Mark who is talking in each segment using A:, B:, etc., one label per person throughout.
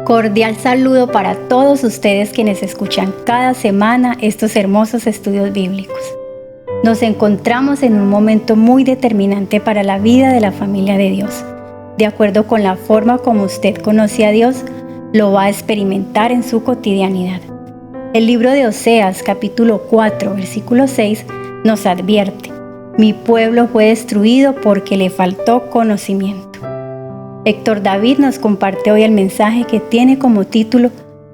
A: Cordial saludo para todos ustedes quienes escuchan cada semana estos hermosos estudios bíblicos. Nos encontramos en un momento muy determinante para la vida de la familia de Dios. De acuerdo con la forma como usted conoce a Dios, lo va a experimentar en su cotidianidad. El libro de Oseas, capítulo 4, versículo 6, nos advierte: mi pueblo fue destruido porque le faltó conocimiento. Héctor David nos comparte hoy el mensaje que tiene como título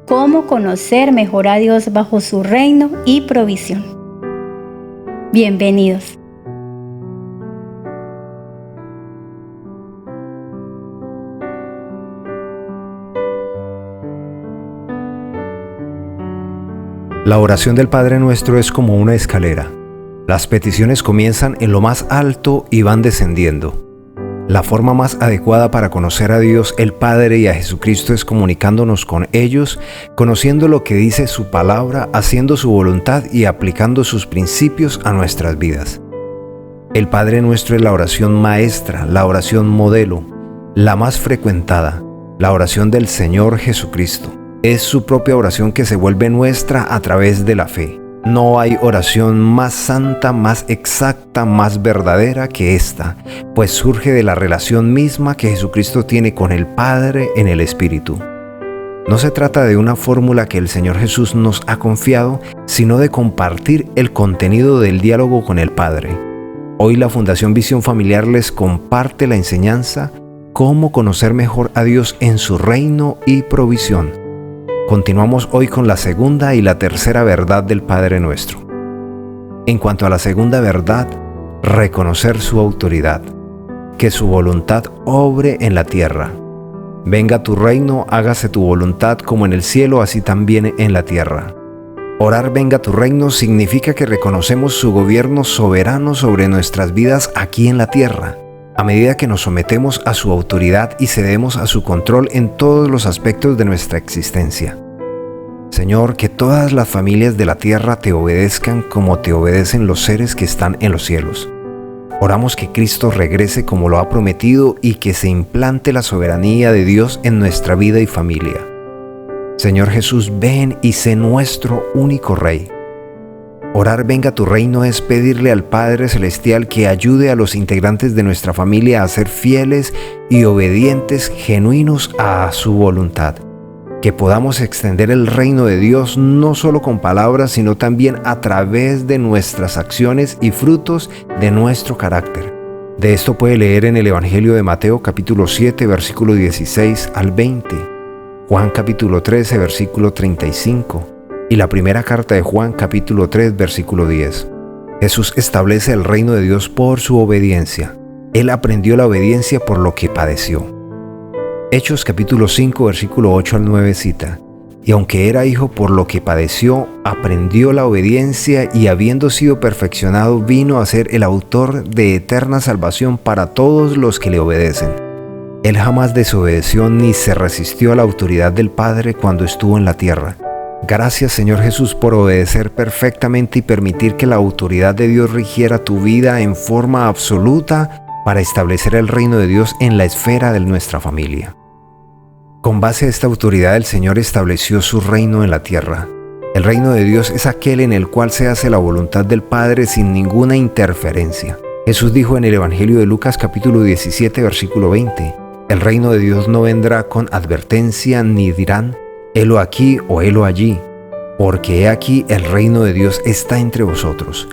A: ¿Cómo conocer mejor a Dios bajo su reino y provisión? Bienvenidos.
B: La oración del Padre Nuestro es como una escalera. Las peticiones comienzan en lo más alto y van descendiendo. La forma más adecuada para conocer a Dios el Padre y a Jesucristo es comunicándonos con ellos, conociendo lo que dice su palabra, haciendo su voluntad y aplicando sus principios a nuestras vidas. El Padre Nuestro es la oración maestra, la oración modelo, la más frecuentada, la oración del Señor Jesucristo. Es su propia oración que se vuelve nuestra a través de la fe. No hay oración más santa, más exacta, más verdadera que esta, pues surge de la relación misma que Jesucristo tiene con el Padre en el Espíritu. No se trata de una fórmula que el Señor Jesús nos ha confiado, sino de compartir el contenido del diálogo con el Padre. Hoy la Fundación Visión Familiar les comparte la enseñanza Cómo conocer mejor a Dios en su reino y provisión. Continuamos hoy con la segunda y la tercera verdad del Padre Nuestro. En cuanto a la segunda verdad, reconocer su autoridad, que su voluntad obre en la tierra. Venga tu reino, hágase tu voluntad como en el cielo, así también en la tierra. Orar venga tu reino significa que reconocemos su gobierno soberano sobre nuestras vidas aquí en la tierra, a medida que nos sometemos a su autoridad y cedemos a su control en todos los aspectos de nuestra existencia. Señor, que todas las familias de la tierra te obedezcan como te obedecen los seres que están en los cielos. Oramos que Cristo regrese como lo ha prometido y que se implante la soberanía de Dios en nuestra vida y familia. Señor Jesús, ven y sé nuestro único Rey. Orar venga tu reino es pedirle al Padre Celestial que ayude a los integrantes de nuestra familia a ser fieles y obedientes, genuinos a su voluntad. Que podamos extender el reino de Dios no solo con palabras, sino también a través de nuestras acciones y frutos de nuestro carácter. De esto puede leer en el Evangelio de Mateo capítulo 7, versículo 16 al 20, Juan capítulo 13, versículo 35, y la primera carta de Juan capítulo 3, versículo 10. Jesús establece el reino de Dios por su obediencia. Él aprendió la obediencia por lo que padeció. Hechos capítulo 5, versículo 8 al 9 cita: y aunque era hijo, por lo que padeció, aprendió la obediencia y habiendo sido perfeccionado, vino a ser el autor de eterna salvación para todos los que le obedecen. Él jamás desobedeció ni se resistió a la autoridad del Padre cuando estuvo en la tierra. Gracias, Señor Jesús, por obedecer perfectamente y permitir que la autoridad de Dios rigiera tu vida en forma absoluta para establecer el reino de Dios en la esfera de nuestra familia. Con base a esta autoridad, el Señor estableció su reino en la tierra. El reino de Dios es aquel en el cual se hace la voluntad del Padre sin ninguna interferencia. Jesús dijo en el Evangelio de Lucas capítulo 17, versículo 20: el reino de Dios no vendrá con advertencia ni dirán helo aquí o helo allí, porque he aquí el reino de Dios está entre vosotros.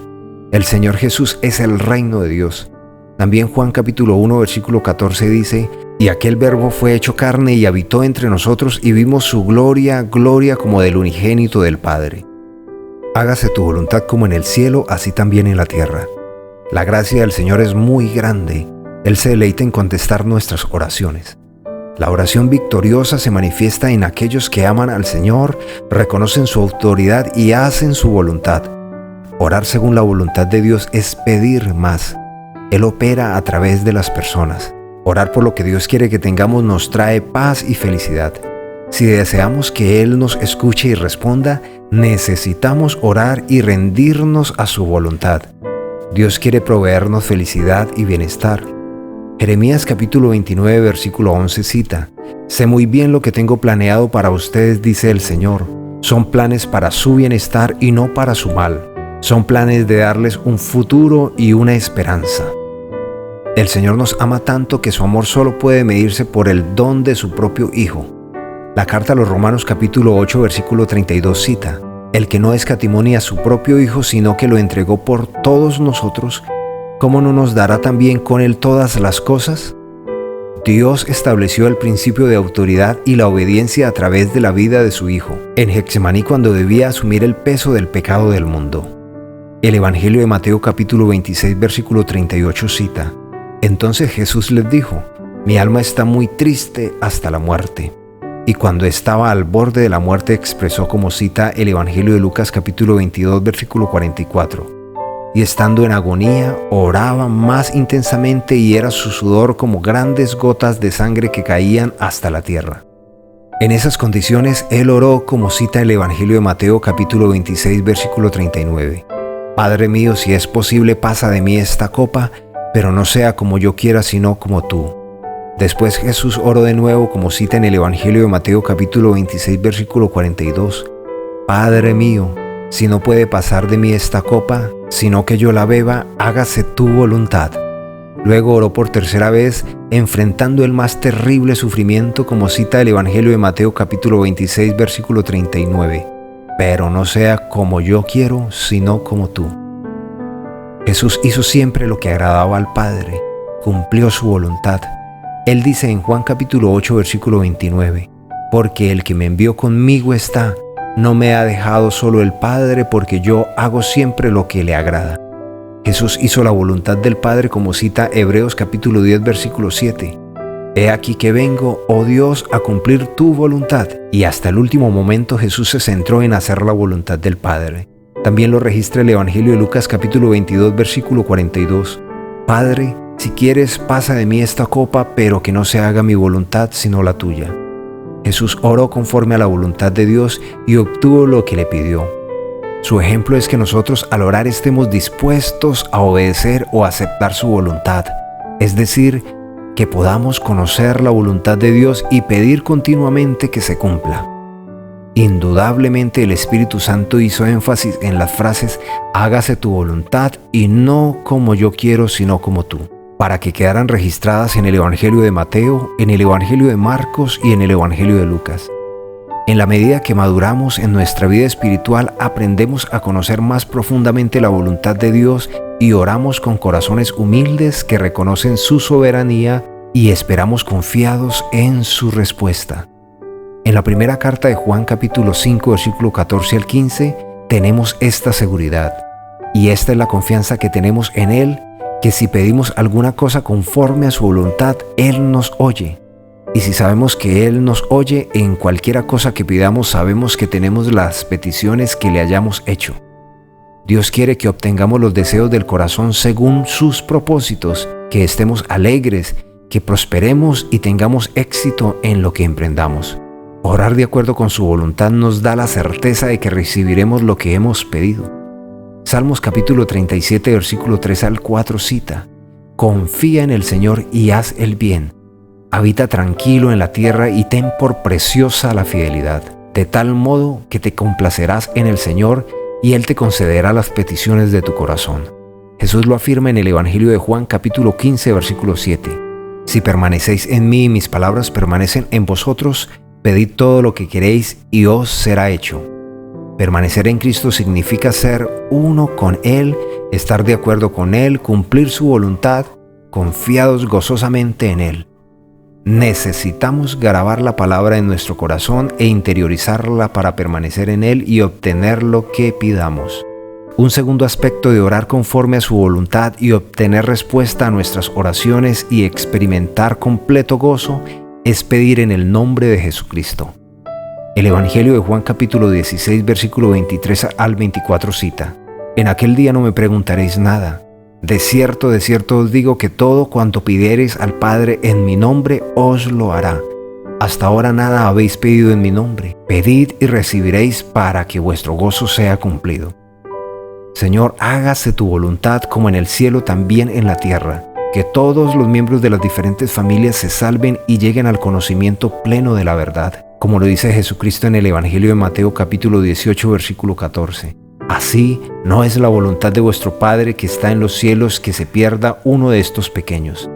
B: El Señor Jesús es el reino de Dios. También Juan capítulo 1 versículo 14 dice: y aquel verbo fue hecho carne y habitó entre nosotros y vimos su gloria, gloria como del unigénito del Padre. Hágase tu voluntad como en el cielo, así también en la tierra. La gracia del Señor es muy grande. Él se deleita en contestar nuestras oraciones. La oración victoriosa se manifiesta en aquellos que aman al Señor, reconocen su autoridad y hacen su voluntad. Orar según la voluntad de Dios es pedir más. Él opera a través de las personas. Orar por lo que Dios quiere que tengamos nos trae paz y felicidad. Si deseamos que Él nos escuche y responda, necesitamos orar y rendirnos a su voluntad. Dios quiere proveernos felicidad y bienestar. Jeremías capítulo 29 versículo 11 cita: Sé muy bien lo que tengo planeado para ustedes, dice el Señor. Son planes para su bienestar y no para su mal. Son planes de darles un futuro y una esperanza. El Señor nos ama tanto que su amor solo puede medirse por el don de su propio Hijo. La carta a los Romanos capítulo 8 versículo 32 cita: el que no escatimó ni a su propio Hijo, sino que lo entregó por todos nosotros, ¿cómo no nos dará también con él todas las cosas? Dios estableció el principio de autoridad y la obediencia a través de la vida de su Hijo, en Getsemaní cuando debía asumir el peso del pecado del mundo. El Evangelio de Mateo capítulo 26 versículo 38 cita: entonces Jesús les dijo: mi alma está muy triste hasta la muerte. Y cuando estaba al borde de la muerte expresó, como cita el Evangelio de Lucas capítulo 22 versículo 44: y estando en agonía oraba más intensamente y era su sudor como grandes gotas de sangre que caían hasta la tierra. En esas condiciones él oró, como cita el Evangelio de Mateo capítulo 26 versículo 39: Padre mío, si es posible, pasa de mí esta copa, pero no sea como yo quiera, sino como tú. Después Jesús oró de nuevo, como cita en el Evangelio de Mateo capítulo 26 versículo 42: Padre mío, si no puede pasar de mí esta copa, sino que yo la beba, hágase tu voluntad. Luego oró por tercera vez, enfrentando el más terrible sufrimiento, como cita el Evangelio de Mateo capítulo 26 versículo 39: pero no sea como yo quiero, sino como tú. Jesús hizo siempre lo que agradaba al Padre, cumplió su voluntad. Él dice en Juan capítulo 8 versículo 29: porque el que me envió conmigo está, no me ha dejado solo el Padre, porque yo hago siempre lo que le agrada. Jesús hizo la voluntad del Padre, como cita Hebreos capítulo 10 versículo 7: he aquí que vengo, oh Dios, a cumplir tu voluntad. Y hasta el último momento Jesús se centró en hacer la voluntad del Padre. También lo registra el Evangelio de Lucas capítulo 22 versículo 42: Padre, si quieres, pasa de mí esta copa, pero que no se haga mi voluntad sino la tuya. Jesús oró conforme a la voluntad de Dios y obtuvo lo que le pidió. Su ejemplo es que nosotros al orar estemos dispuestos a obedecer o aceptar su voluntad, es decir, que podamos conocer la voluntad de Dios y pedir continuamente que se cumpla. Indudablemente el Espíritu Santo hizo énfasis en las frases hágase tu voluntad y no como yo quiero, sino como tú, para que quedaran registradas en el Evangelio de Mateo, en el Evangelio de Marcos y en el Evangelio de Lucas. En la medida que maduramos en nuestra vida espiritual, aprendemos a conocer más profundamente la voluntad de Dios y oramos con corazones humildes que reconocen su soberanía y esperamos confiados en su respuesta. En la primera carta de Juan capítulo 5 versículo 14 al 15 tenemos esta seguridad, y esta es la confianza que tenemos en Él, que si pedimos alguna cosa conforme a su voluntad, Él nos oye. Y si sabemos que Él nos oye, en cualquiera cosa que pidamos sabemos que tenemos las peticiones que le hayamos hecho. Dios quiere que obtengamos los deseos del corazón según sus propósitos, que estemos alegres, que prosperemos y tengamos éxito en lo que emprendamos. Orar de acuerdo con su voluntad nos da la certeza de que recibiremos lo que hemos pedido. Salmos capítulo 37 versículo 3 al 4 cita: confía en el Señor y haz el bien. Habita tranquilo en la tierra y ten por preciosa la fidelidad, de tal modo que te complacerás en el Señor y Él te concederá las peticiones de tu corazón. Jesús lo afirma en el Evangelio de Juan capítulo 15 versículo 7: si permanecéis en mí y mis palabras permanecen en vosotros, pedid todo lo que queréis y os será hecho. Permanecer en Cristo significa ser uno con Él, estar de acuerdo con Él, cumplir su voluntad, confiados gozosamente en Él. Necesitamos grabar la palabra en nuestro corazón e interiorizarla para permanecer en Él y obtener lo que pidamos. Un segundo aspecto de orar conforme a su voluntad y obtener respuesta a nuestras oraciones y experimentar completo gozo es pedir en el nombre de Jesucristo. El Evangelio de Juan capítulo 16 versículo 23 al 24 cita: en aquel día no me preguntaréis nada. De cierto os digo que todo cuanto pidiereis al Padre en mi nombre os lo hará. Hasta ahora nada habéis pedido en mi nombre. Pedid y recibiréis para que vuestro gozo sea cumplido. Señor, hágase tu voluntad como en el cielo también en la tierra. que todos los miembros de las diferentes familias se salven y lleguen al conocimiento pleno de la verdad, como lo dice Jesucristo en el Evangelio de Mateo capítulo 18, versículo 14. Así no es la voluntad de vuestro Padre que está en los cielos que se pierda uno de estos pequeños.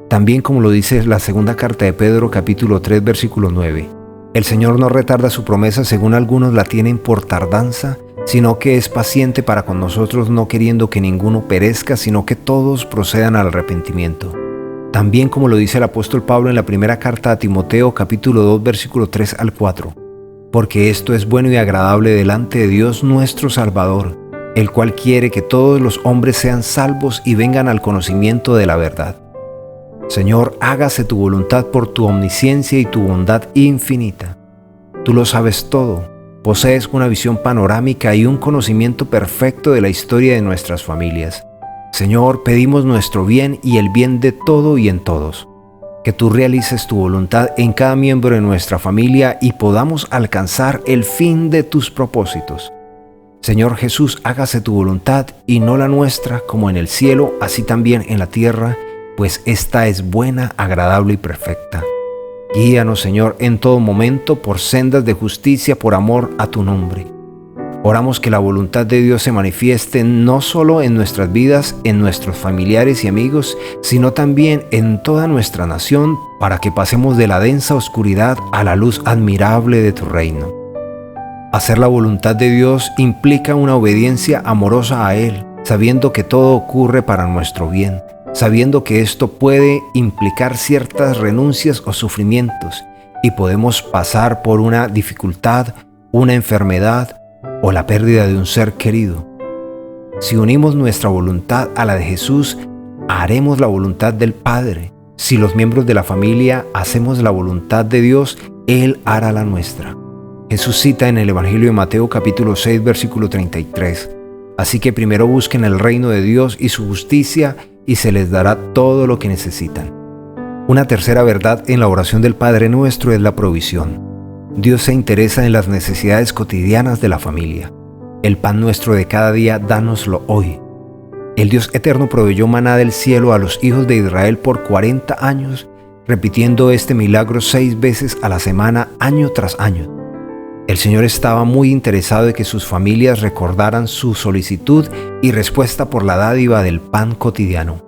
B: También como lo dice la segunda carta de Pedro capítulo 3, versículo 9. El Señor no retarda su promesa según algunos la tienen por tardanza, sino que es paciente para con nosotros, no queriendo que ninguno perezca, sino que todos procedan al arrepentimiento. También como lo dice el apóstol Pablo en la primera carta a Timoteo capítulo 2 versículo 3 al 4. Porque esto es bueno y agradable delante de Dios nuestro Salvador, el cual quiere que todos los hombres sean salvos y vengan al conocimiento de la verdad. Señor, hágase tu voluntad por tu omnisciencia y tu bondad infinita. Tú lo sabes todo. Posees una visión panorámica y un conocimiento perfecto de la historia de nuestras familias. Señor, pedimos nuestro bien y el bien de todo y en todos. Que tú realices tu voluntad en cada miembro de nuestra familia y podamos alcanzar el fin de tus propósitos. Señor Jesús, hágase tu voluntad y no la nuestra, como en el cielo, así también en la tierra, pues esta es buena, agradable y perfecta. Guíanos, Señor, en todo momento por sendas de justicia por amor a tu nombre. Oramos que la voluntad de Dios se manifieste no solo en nuestras vidas, en nuestros familiares y amigos, sino también en toda nuestra nación, para que pasemos de la densa oscuridad a la luz admirable de tu reino. Hacer la voluntad de Dios implica una obediencia amorosa a Él, sabiendo que todo ocurre para nuestro bien, sabiendo que esto puede implicar ciertas renuncias o sufrimientos, y podemos pasar por una dificultad, una enfermedad o la pérdida de un ser querido. Si unimos nuestra voluntad a la de Jesús, haremos la voluntad del Padre. Si los miembros de la familia hacemos la voluntad de Dios, Él hará la nuestra. Jesús cita en el Evangelio de Mateo capítulo 6, versículo 33. Así que primero busquen el reino de Dios y su justicia, y se les dará todo lo que necesitan. Una tercera verdad en la oración del Padre Nuestro es la provisión. Dios se interesa en las necesidades cotidianas de la familia. El pan nuestro de cada día, dánoslo hoy. El Dios eterno proveyó maná del cielo a los hijos de Israel por 40 años, repitiendo este milagro 6 veces a la semana, año tras año. El Señor estaba muy interesado en que sus familias recordaran su solicitud y respuesta por la dádiva del pan cotidiano.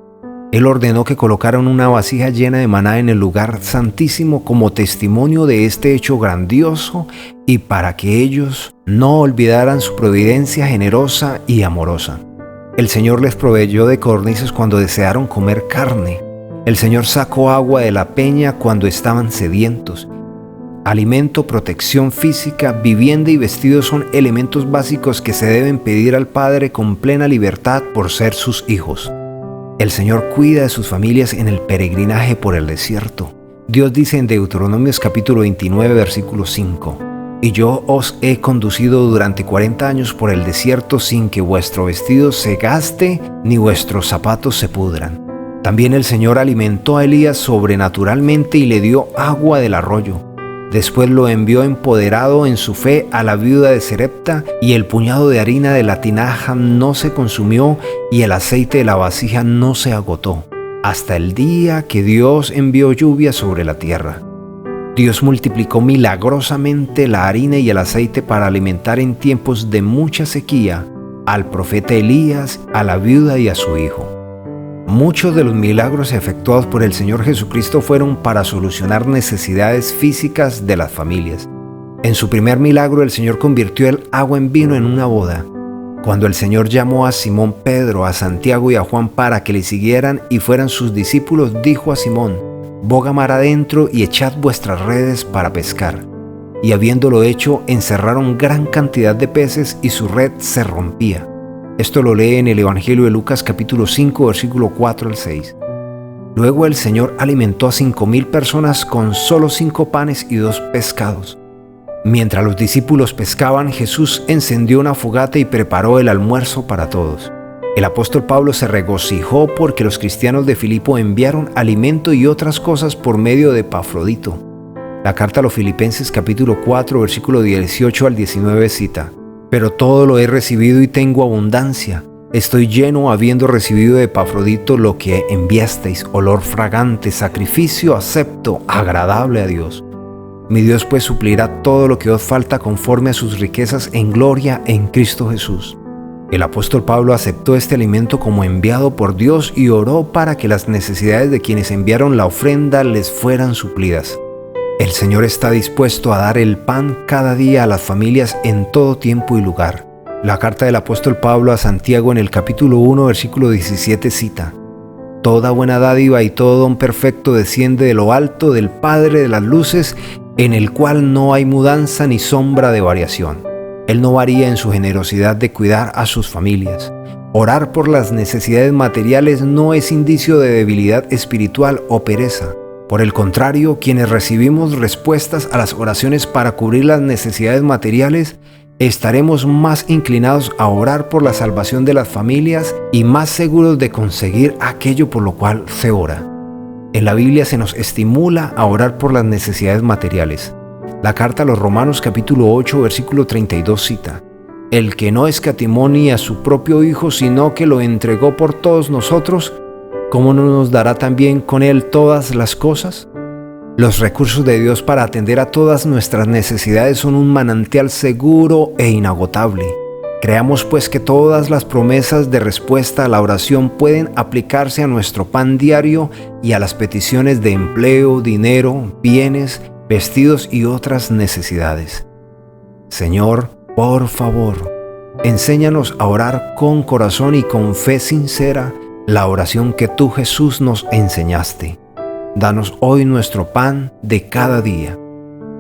B: Él ordenó que colocaran una vasija llena de maná en el lugar santísimo como testimonio de este hecho grandioso y para que ellos no olvidaran su providencia generosa y amorosa. El Señor les proveyó de codornices cuando desearon comer carne. El Señor sacó agua de la peña cuando estaban sedientos. Alimento, protección física, vivienda y vestido son elementos básicos que se deben pedir al Padre con plena libertad por ser sus hijos. El Señor cuida de sus familias en el peregrinaje por el desierto. Dios dice en Deuteronomios capítulo 29, versículo 5: Y yo os he conducido durante 40 años por el desierto sin que vuestro vestido se gaste ni vuestros zapatos se pudran. También el Señor alimentó a Elías sobrenaturalmente y le dio agua del arroyo. Después lo envió empoderado en su fe a la viuda de Sarepta, y el puñado de harina de la tinaja no se consumió y el aceite de la vasija no se agotó, hasta el día que Dios envió lluvia sobre la tierra. Dios multiplicó milagrosamente la harina y el aceite para alimentar en tiempos de mucha sequía al profeta Elías, a la viuda y a su hijo. Muchos de los milagros efectuados por el Señor Jesucristo fueron para solucionar necesidades físicas de las familias. En su primer milagro, el Señor convirtió el agua en vino en una boda. Cuando el Señor llamó a Simón Pedro, a Santiago y a Juan para que le siguieran y fueran sus discípulos, dijo a Simón: «Boga mar adentro y echad vuestras redes para pescar». Y habiéndolo hecho, encerraron gran cantidad de peces y su red se rompía. Esto lo lee en el Evangelio de Lucas capítulo 5, versículo 4 al 6. Luego el Señor alimentó a 5,000 personas con solo 5 panes y 2 pescados. Mientras los discípulos pescaban, Jesús encendió una fogata y preparó el almuerzo para todos. El apóstol Pablo se regocijó porque los cristianos de Filipo enviaron alimento y otras cosas por medio de Epafrodito. La carta a los Filipenses capítulo 4, versículo 18 al 19 cita: «Pero todo lo he recibido y tengo abundancia, Estoy lleno habiendo recibido de Epafrodito lo que enviasteis, olor fragante, sacrificio acepto, agradable a Dios. Mi Dios pues suplirá todo lo que os falta conforme a sus riquezas en gloria en Cristo Jesús. El apóstol Pablo aceptó este alimento como enviado por Dios y oró para que las necesidades de quienes enviaron la ofrenda les fueran suplidas. El Señor está dispuesto a dar el pan cada día a las familias en todo tiempo y lugar. La carta del apóstol Pablo a Santiago en el capítulo 1, versículo 17 cita: Toda buena dádiva y todo don perfecto desciende de lo alto del Padre de las luces, en el cual no hay mudanza ni sombra de variación. Él no varía en su generosidad de cuidar a sus familias. Orar por las necesidades materiales no es indicio de debilidad espiritual o pereza. Por el contrario, quienes recibimos respuestas a las oraciones para cubrir las necesidades materiales, estaremos más inclinados a orar por la salvación de las familias y más seguros de conseguir aquello por lo cual se ora. En la Biblia se nos estimula a orar por las necesidades materiales. La carta a los Romanos capítulo 8 versículo 32 cita: El que no escatimó ni a su propio Hijo, sino que lo entregó por todos nosotros, ¿cómo no nos dará también con él todas las cosas? Los recursos de Dios para atender a todas nuestras necesidades son un manantial seguro e inagotable. Creamos pues que todas las promesas de respuesta a la oración pueden aplicarse a nuestro pan diario y a las peticiones de empleo, dinero, bienes, vestidos y otras necesidades. Señor, por favor, enséñanos a orar con corazón y con fe sincera la oración que tú, Jesús, nos enseñaste. Danos hoy nuestro pan de cada día.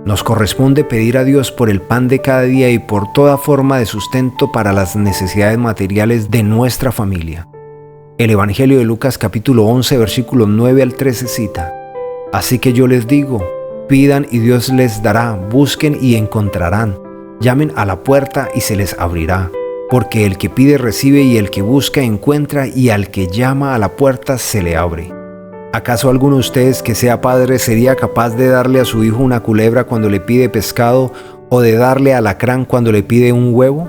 B: Nos corresponde pedir a Dios por el pan de cada día y por toda forma de sustento para las necesidades materiales de nuestra familia. El Evangelio de Lucas capítulo 11 versículos 9 al 13 cita: Así que yo les digo, pidan y Dios les dará, busquen y encontrarán, llamen a la puerta y se les abrirá. Porque el que pide recibe y el que busca encuentra y al que llama a la puerta se le abre. ¿Acaso alguno de ustedes que sea padre sería capaz de darle a su hijo una culebra cuando le pide pescado o de darle alacrán cuando le pide un huevo?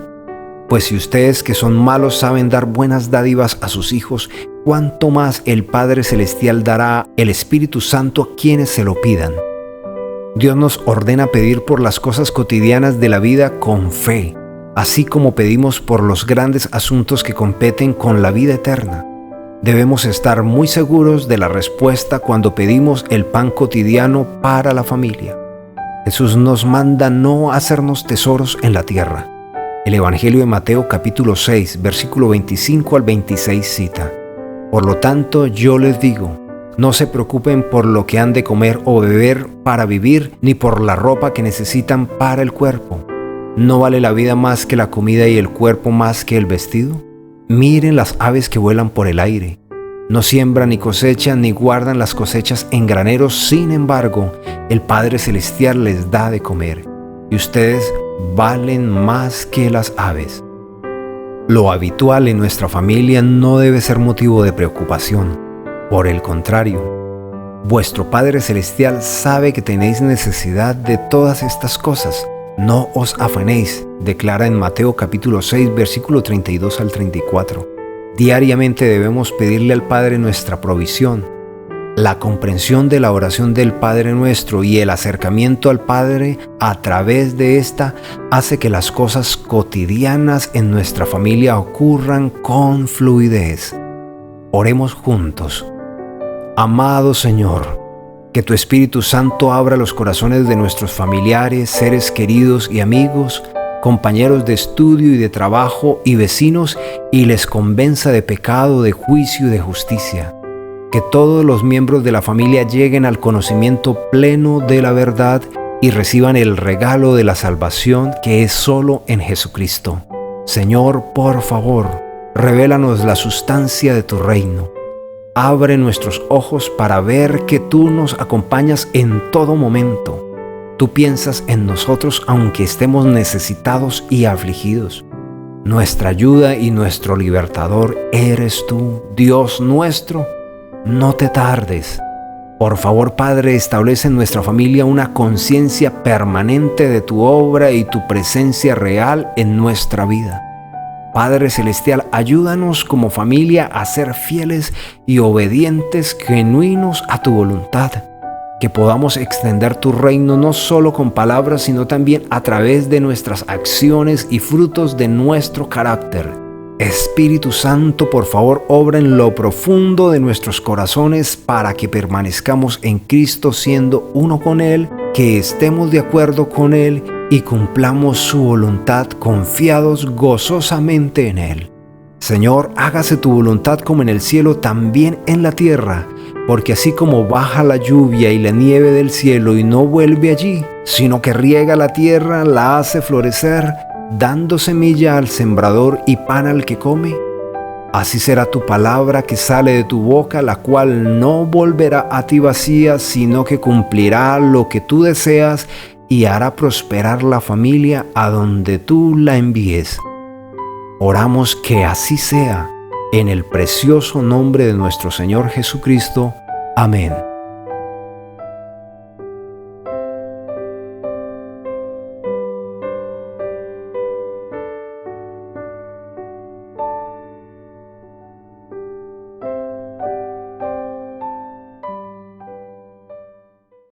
B: Pues si ustedes que son malos saben dar buenas dádivas a sus hijos, ¿cuánto más el Padre Celestial dará el Espíritu Santo a quienes se lo pidan? Dios nos ordena pedir por las cosas cotidianas de la vida con fe, así como pedimos por los grandes asuntos que competen con la vida eterna. Debemos estar muy seguros de la respuesta cuando pedimos el pan cotidiano para la familia. Jesús nos manda no hacernos tesoros en la tierra. El Evangelio de Mateo capítulo 6, versículo 25 al 26 cita: Por lo tanto, yo les digo, no se preocupen por lo que han de comer o beber para vivir, ni por la ropa que necesitan para el cuerpo. ¿No vale la vida más que la comida y el cuerpo más que el vestido? Miren las aves que vuelan por el aire. No siembran ni cosechan ni guardan las cosechas en graneros, sin embargo, el Padre Celestial les da de comer. Y ustedes valen más que las aves. Lo habitual en nuestra familia no debe ser motivo de preocupación. Por el contrario, vuestro Padre Celestial sabe que tenéis necesidad de todas estas cosas. No os afanéis, declara en Mateo capítulo 6, versículo 32 al 34. Diariamente debemos pedirle al Padre nuestra provisión. La comprensión de la oración del Padre Nuestro y el acercamiento al Padre a través de esta hace que las cosas cotidianas en nuestra familia ocurran con fluidez. Oremos juntos. Amado Señor, que tu Espíritu Santo abra los corazones de nuestros familiares, seres queridos y amigos, compañeros de estudio y de trabajo y vecinos, y les convenza de pecado, de juicio y de justicia. Que todos los miembros de la familia lleguen al conocimiento pleno de la verdad y reciban el regalo de la salvación que es solo en Jesucristo. Señor, por favor, revélanos la sustancia de tu reino. Abre nuestros ojos para ver que tú nos acompañas en todo momento. Tú piensas en nosotros aunque estemos necesitados y afligidos. Nuestra ayuda y nuestro libertador eres tú, Dios nuestro. No te tardes. Por favor, Padre, establece en nuestra familia una conciencia permanente de tu obra y tu presencia real en nuestra vida. Padre Celestial, ayúdanos como familia a ser fieles y obedientes, genuinos a tu voluntad. Que podamos extender tu reino no solo con palabras, sino también a través de nuestras acciones y frutos de nuestro carácter. Espíritu Santo, por favor, obra en lo profundo de nuestros corazones para que permanezcamos en Cristo siendo uno con Él, que estemos de acuerdo con Él y cumplamos su voluntad confiados gozosamente en Él. Señor, hágase tu voluntad como en el cielo, también en la tierra, porque así como baja la lluvia y la nieve del cielo y no vuelve allí, sino que riega la tierra, la hace florecer, dando semilla al sembrador y pan al que come, así será tu palabra que sale de tu boca, la cual no volverá a ti vacía, sino que cumplirá lo que tú deseas y hará prosperar la familia a donde tú la envíes. Oramos que así sea, en el precioso nombre de nuestro Señor Jesucristo. Amén.